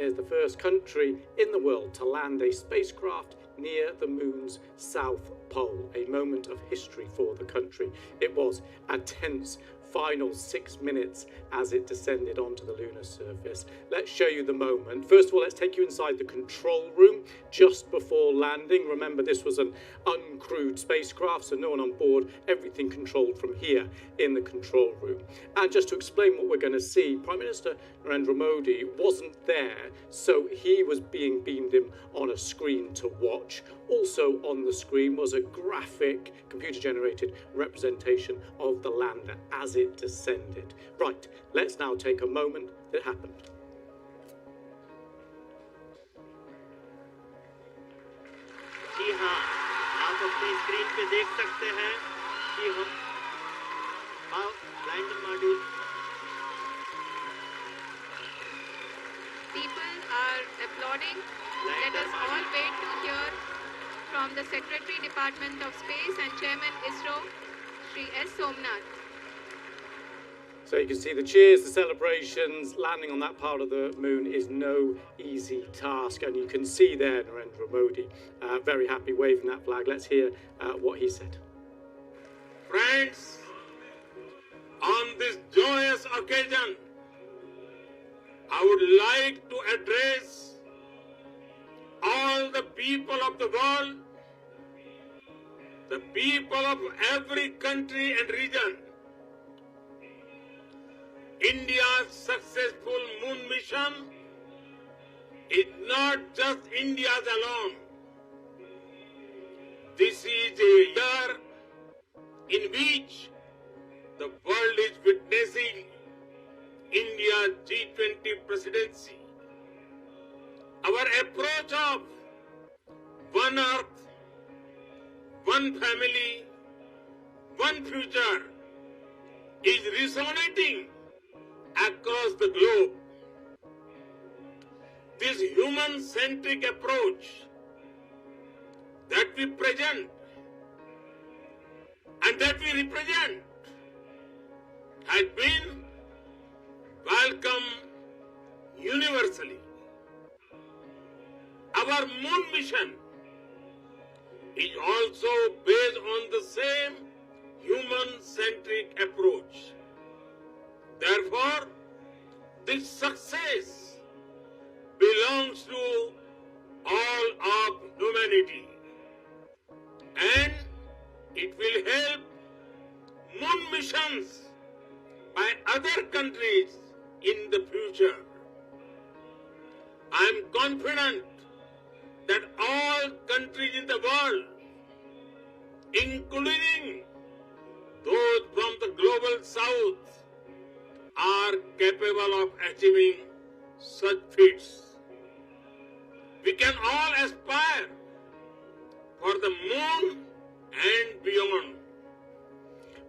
is the first country in the world to land a spacecraft near the moon's south pole, a moment of history for the country. It was a tense final 6 minutes as it descended onto the lunar surface. Let's show you the moment. First of all, let's take you inside the control room just before landing. Remember, this was an uncrewed spacecraft, so no one on board, everything controlled from here in the control room. And just to explain what we're going to see, Prime Minister Narendra Modi wasn't there, so he was being beamed in on a screen to watch. Also on the screen was a graphic, computer-generated representation of the lander as it descended. Right, let's now take a moment that happened. जी हाँ, आप अपनी screen पे देख सकते हैं कि हम lander module People are applauding. Let us all wait to hear from the Secretary Department of Space and Chairman ISRO, Shri S. Somnath. So you can see the cheers, the celebrations. Landing on that part of the moon is no easy task, and you can see there Narendra Modi very happy waving that flag. Let's hear what he said. Friends, on this joyous occasion, I would like to address all the people of the world, the people of every country and region. India's successful moon mission is not just India's alone. This is a year in which the world is witnessing India's G20 presidency. Our approach of one Earth, one family, one future is resonating across the globe. This human-centric approach that we present and that we represent has been welcome universally. Our moon mission is also based on the same human-centric approach. Therefore, this success belongs to all of humanity, and it will help moon missions by other countries in the future. I am confident that all countries in the world, including those from the global south, are capable of achieving such feats. We can all aspire for the moon and beyond.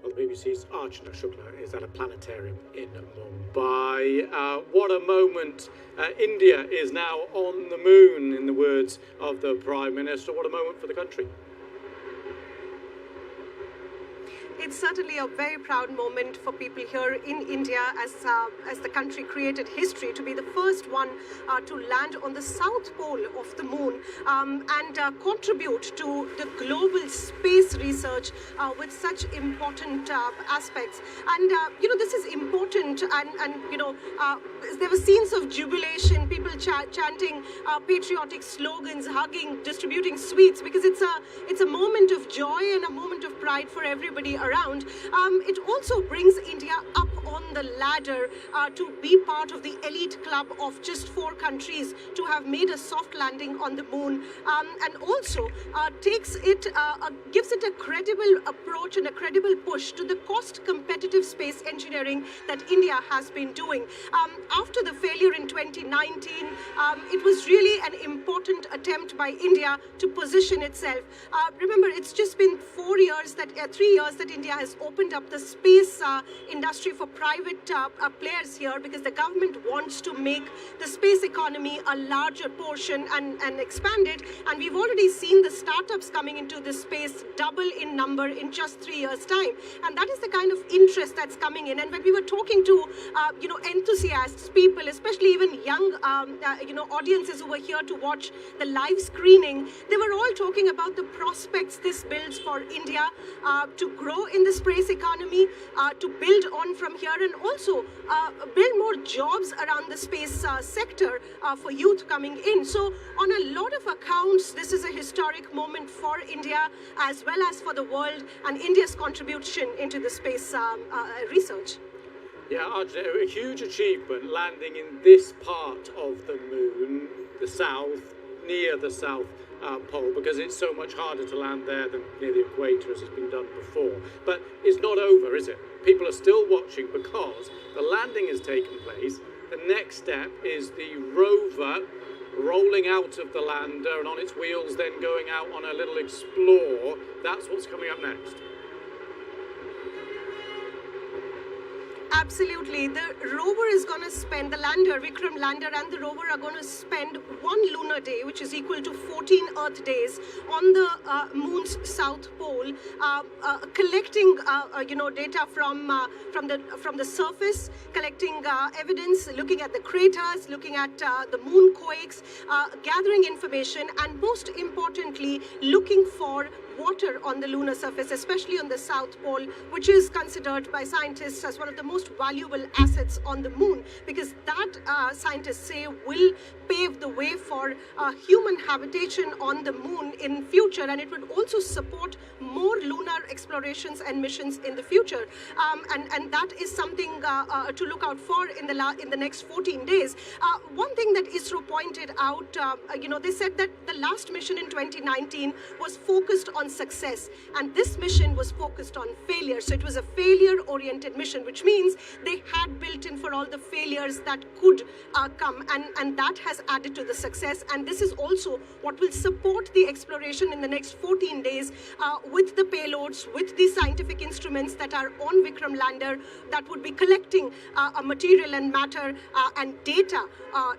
Well, the BBC's Archana Shukla is at a planetarium in Mumbai. What a moment. India is now on the moon, in the words of the Prime Minister. What a moment for the country. It's certainly a very proud moment for people here in India as the country created history to be the first one to land on the south pole of the moon and contribute to the global space research with such important aspects. And, this is important and there were scenes of jubilation, people chanting patriotic slogans, hugging, distributing sweets, because it's a moment of joy and a moment of pride for everybody around. It also brings India up on the ladder to be part of the elite club of just 4 countries to have made a soft landing on the moon, and also gives it a credible approach and a credible push to the cost-competitive space engineering that India has been doing. After the failure in 2019, it was really an important attempt by India to position itself. Remember, it's just been 3 years that India has opened up the space industry for private players here, because the government wants to make the space economy a larger portion and expand it. And we've already seen the startups coming into this space double in number in just 3 years' time. And that is the kind of interest that's coming in. And when we were talking to, enthusiasts, people, especially even young, audiences who were here to watch the live screening, they were all talking about the prospects this builds for India to grow in the space economy, to build on from here, and also build more jobs around the space sector for youth coming in. So on a lot of accounts, this is a historic moment for India as well as for the world, and India's contribution into the space research. Yeah, Arjun, a huge achievement landing in this part of the moon, the south, near the south pole, because it's so much harder to land there than near the equator as it's been done before. But it's not over, is it? People are still watching because the landing has taken place. The next step is the rover rolling out of the lander and on its wheels then going out on a little explore. That's what's coming up next. Absolutely. The rover is going to spend, the lander, Vikram lander and the rover are going to spend 1 lunar day, which is equal to 14 Earth days, on the moon's south pole, collecting, data from the surface, collecting evidence, looking at the craters, looking at the moon quakes, gathering information, and most importantly, looking for water on the lunar surface, especially on the south pole, which is considered by scientists as one of the most valuable assets on the moon, because that scientists say will pave the way for human habitation on the moon in future, and it would also support more lunar explorations and missions in the future, and that is something to look out for in the next 14 days. One thing that ISRO pointed out, they said that the last mission in 2019 was focused on success, and this mission was focused on failure. So it was a failure-oriented mission, which means they had built in for all the failures that could come, and that has added to the success. And this is also what will support the exploration in the next 14 days with the payloads, with the scientific instruments that are on Vikram lander that would be collecting material and matter and data,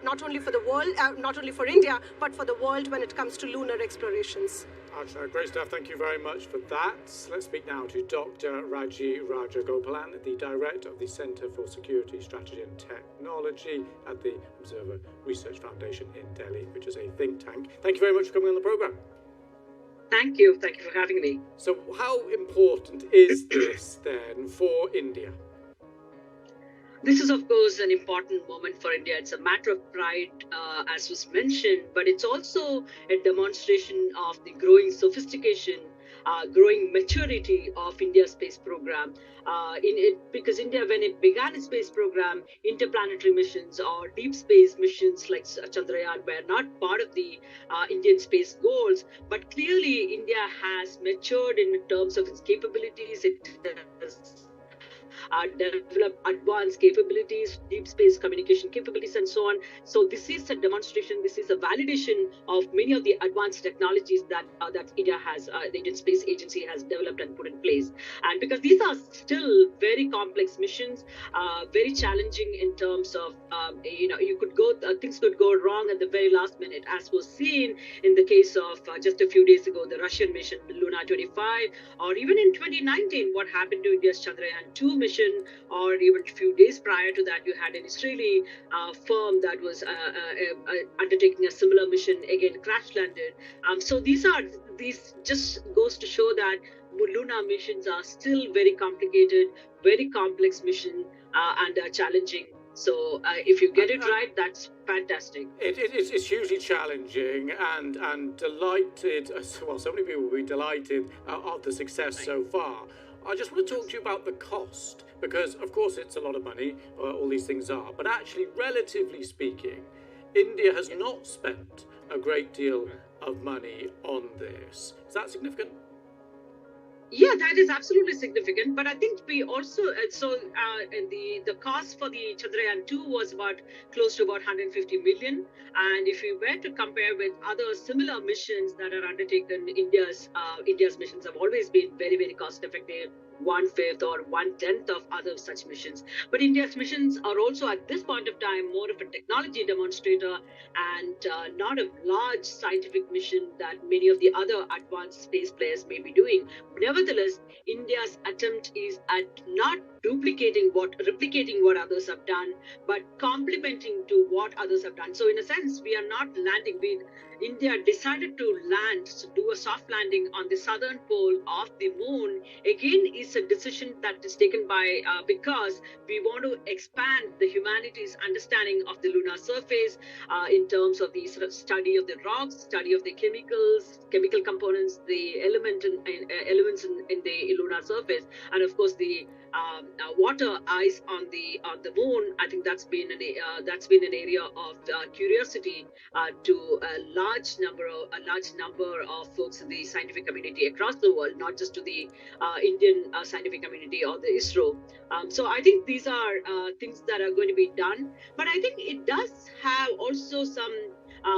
not only for the world, not only for India, but for the world when it comes to lunar explorations. Archana, great stuff. Thank you very much for that. Let's speak now to Dr. Raji Rajagopalan, the Director of the Centre for Security, Strategy and Technology at the Observer Research Foundation in Delhi, which is a think tank. Thank you very much for coming on the programme. Thank you. Thank you for having me. So how important is this then for India? This is, of course, an important moment for India. It's a matter of pride, as was mentioned, but it's also a demonstration of the growing sophistication, growing maturity of India's space program. Because India, when it began its space program, interplanetary missions or deep space missions like Chandrayaan were not part of the Indian space goals. But clearly, India has matured in terms of its capabilities. It has develop advanced capabilities, deep space communication capabilities, and so on. So this is a demonstration, this is a validation of many of the advanced technologies that India has, the Indian Space Agency has developed and put in place. And because these are still very complex missions, very challenging in terms of, things could go wrong at the very last minute, as was seen in the case of just a few days ago, the Russian mission Luna 25, or even in 2019, what happened to India's Chandrayaan 2 mission, or even a few days prior to that, you had an Israeli firm that was undertaking a similar mission, again crash landed. So these just goes to show that lunar missions are still very complicated, very complex mission, and challenging. So if you get it right, that's fantastic. It's hugely challenging and delighted. Well, so many people will be delighted of the success so far. I just want to talk to you about the cost, because of course it's a lot of money, all these things are, but actually, relatively speaking, India has not spent a great deal of money on this. Is that significant? Yeah, that is absolutely significant. But I think we also, the cost for the Chandrayaan 2 was close to about 150 million. And if we were to compare with other similar missions that are undertaken, India's missions have always been very, very cost effective, 1/5 or 1/10 of other such missions. But India's missions are also at this point of time more of a technology demonstrator and not a large scientific mission that many of the other advanced space players may be doing. Nevertheless, India's attempt is at not replicating what others have done, but complementing to what others have done. So in a sense, we are not landing. India decided to land, so do a soft landing on the southern pole of the moon. Again, is a decision that is taken by because we want to expand the humanity's understanding of the lunar surface in terms of the study of the rocks, study of the chemical components, the elements in the lunar surface, and of course the water ice on the moon. I think that's been an area of curiosity to a large number of folks in the scientific community across the world, not just to the Indian scientific community or the ISRO. So I think these are things that are going to be done, but I think it does have also some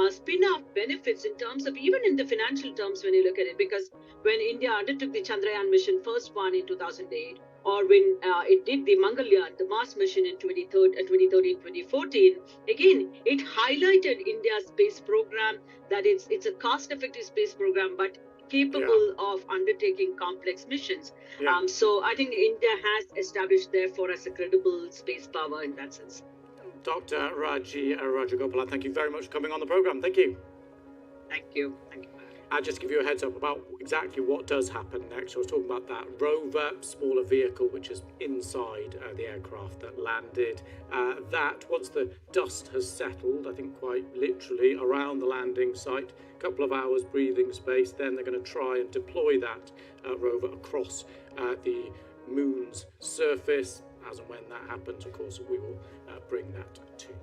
spin-off benefits in terms of even in the financial terms when you look at it, because when India undertook the Chandrayaan mission, first one in 2008, or when it did the Mangalyaan, the Mars mission in 2013, 2014, again, it highlighted India's space program, that it's a cost-effective space program, but capable of undertaking complex missions. So I think India has established, therefore, as a credible space power in that sense. Dr. Rajagopalan, thank you very much for coming on the program. Thank you. Thank you. Thank you. I'll just give you a heads up about exactly what does happen next. I was talking about that rover, smaller vehicle, which is inside the aircraft that landed. That, once the dust has settled, I think quite literally, around the landing site, a couple of hours breathing space, then they're going to try and deploy that rover across the moon's surface. As and when that happens, of course, we will bring that to you.